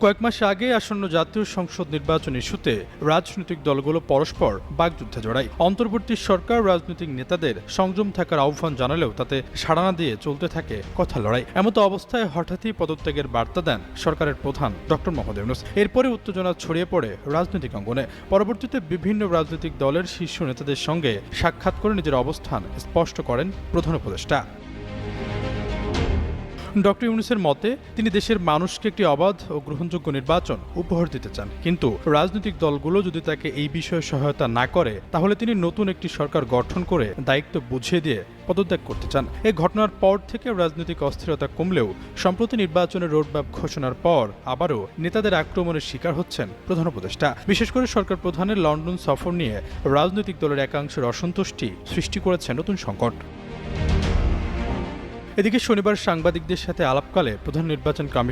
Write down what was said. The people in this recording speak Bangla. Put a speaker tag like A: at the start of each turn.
A: কয়েক মাস আগে আসন্ন জাতীয় সংসদ নির্বাচন ইস্যুতে রাজনৈতিক দলগুলো পরস্পর বাগযুদ্ধে জড়ায়। অন্তর্বর্তী সরকার রাজনৈতিক নেতাদের সংযম থাকার আহ্বান জানালেও তাতে সাড়া না দিয়ে চলতে থাকে কথা লড়াই। এমতো অবস্থায় হঠাৎই পদত্যাগের বার্তা দেন সরকারের প্রধান ডক্টর মোহাম্মদ ইউনূস। এরপরে উত্তেজনা ছড়িয়ে পড়ে রাজনৈতিক অঙ্গনে। পরবর্তীতে বিভিন্ন রাজনৈতিক দলের শীর্ষ নেতাদের সঙ্গে সাক্ষাৎ করে নিজের অবস্থান স্পষ্ট করেন প্রধান উপদেষ্টা। ডক্টর ইউনূসের মতে তিনি দেশের মানুষকে একটি অবাধ ও গ্রহণযোগ্য নির্বাচন উপহার দিতে চান, কিন্তু রাজনৈতিক দলগুলো যদি তাকে এই বিষয়ে সহায়তা না করে তাহলে তিনি নতুন একটি সরকার গঠন করে দায়িত্ব বুঝিয়ে দিয়ে পদত্যাগ করতে চান। এই ঘটনার পর থেকে রাজনৈতিক অস্থিরতা কমলেও সম্প্রতি নির্বাচনের রোডম্যাপ ঘোষণার পর আবারও নেতাদের আক্রমণের শিকার হচ্ছেন প্রধান উপদেষ্টা। বিশেষ করে সরকার প্রধানের লন্ডন সফর নিয়ে রাজনৈতিক দলের একাংশের অসন্তুষ্টি সৃষ্টি করেছে নতুন সংকট। এদিকে শনিবার সাংবাদিকদের সাথে আলাপকালে প্রধান নির্বাচন কমিশনার